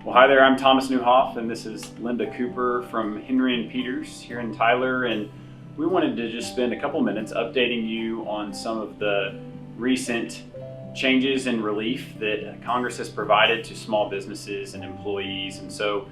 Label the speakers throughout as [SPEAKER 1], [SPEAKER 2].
[SPEAKER 1] Well, hi there, I'm Thomas Neuhoff, and this is Linda Cooper from Henry & Peters here in Tyler, and we wanted to just spend a couple minutes updating you on some of the recent changes in relief that Congress has provided to small businesses and employees. And so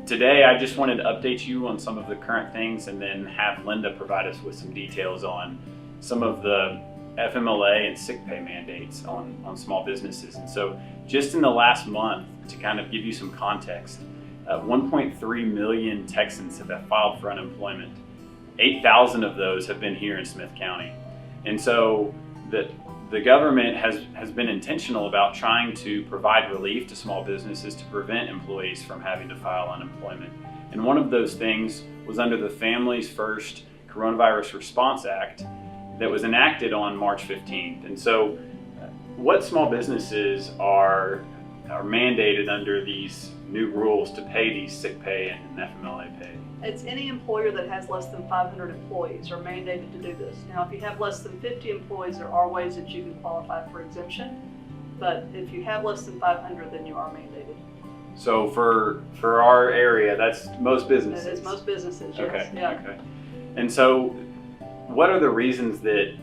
[SPEAKER 1] today I just wanted to update you on some of the current things and then have Linda provide us with some details on some of the FMLA and sick pay mandates on small businesses. And so just in the last month, to kind of give you some context, 1.3 million Texans have filed for unemployment. 8,000 of those have been here in Smith County. And so the government has been intentional about trying to provide relief to small businesses to prevent employees from having to file unemployment. And one of those things was under the Families First Coronavirus Response Act that was enacted on March 15th. And so what small businesses are mandated under these new rules to pay these sick pay and FMLA pay?
[SPEAKER 2] It's any employer that has less than 500 employees are mandated to do this. Now, if you have less than 50 employees, there are ways that you can qualify for exemption. But if you have less than 500, then you are mandated.
[SPEAKER 1] So for our area, that's most businesses?
[SPEAKER 2] It is most businesses, yes.
[SPEAKER 1] Okay,
[SPEAKER 2] yeah.
[SPEAKER 1] Okay. And so what are the reasons that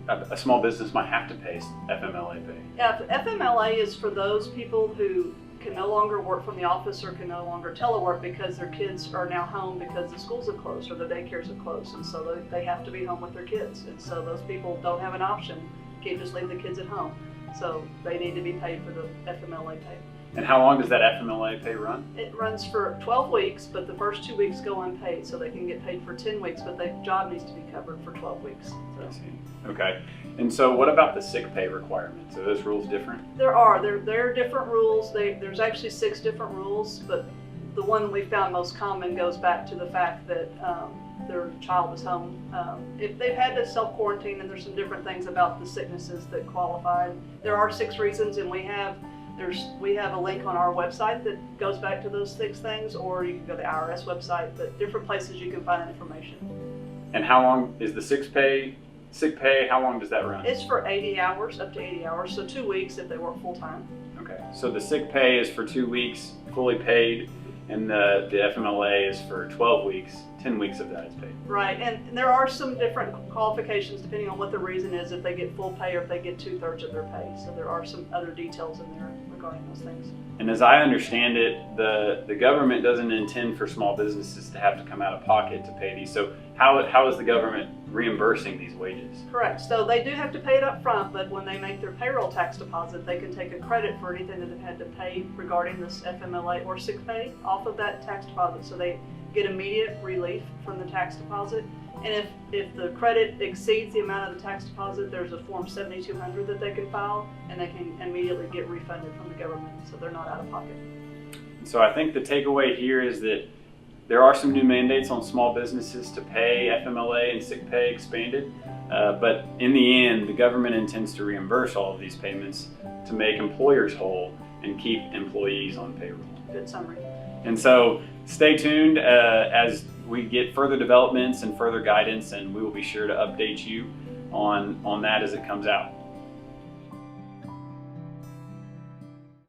[SPEAKER 1] a small business might have to pay FMLA pay?
[SPEAKER 2] Yeah, FMLA is for those people who can no longer work from the office or can no longer telework because their kids are now home because the schools have closed or the daycares have closed, and so they have to be home with their kids. And so those people don't have an option. Can't just leave the kids at home. So they need to be paid for the FMLA pay.
[SPEAKER 1] And how long does that FMLA pay run?
[SPEAKER 2] It runs for 12 weeks, but the first 2 weeks go unpaid, so they can get paid for 10 weeks, but their job needs to be covered for 12 weeks. So.
[SPEAKER 1] I see. Okay. And so what about the sick pay requirements? Are those rules different?
[SPEAKER 2] There are different rules. There's actually 6 different rules, but the one we found most common goes back to the fact that their child was home. If they've had to self-quarantine, and there's some different things about the sicknesses that qualify. There are 6 reasons, and we have a link on our website that goes back to those 6 things, or you can go to the IRS website, but different places you can find information.
[SPEAKER 1] And how long is the sick pay, how long does that run?
[SPEAKER 2] It's for 80 hours, up to 80 hours, so 2 weeks if they work full time.
[SPEAKER 1] Okay, so the sick pay is for 2 weeks, fully paid, and the FMLA is for 12 weeks, 10 weeks of that is paid.
[SPEAKER 2] Right, and there are some different qualifications depending on what the reason is, if they get full pay or if they get 2/3 of their pay. So there are some other details in there regarding those things.
[SPEAKER 1] And as I understand it, the government doesn't intend for small businesses to have to come out of pocket to pay these. So how is the government reimbursing these wages?
[SPEAKER 2] Correct. So they do have to pay it up front, but when they make their payroll tax deposit, they can take a credit for anything that they've had to pay regarding this FMLA or sick pay off of that tax deposit. So they get immediate relief from the tax deposit. And if the credit exceeds the amount of the tax deposit, there's a Form 7200 that they can file, and they can immediately get refunded from the government, so they're not out of pocket.
[SPEAKER 1] So I think the takeaway here is that there are some new mandates on small businesses to pay FMLA and sick pay expanded, but in the end, the government intends to reimburse all of these payments to make employers whole and keep employees on payroll.
[SPEAKER 2] Good summary.
[SPEAKER 1] And so stay tuned as we get further developments and further guidance, and we will be sure to update you on that as it comes out.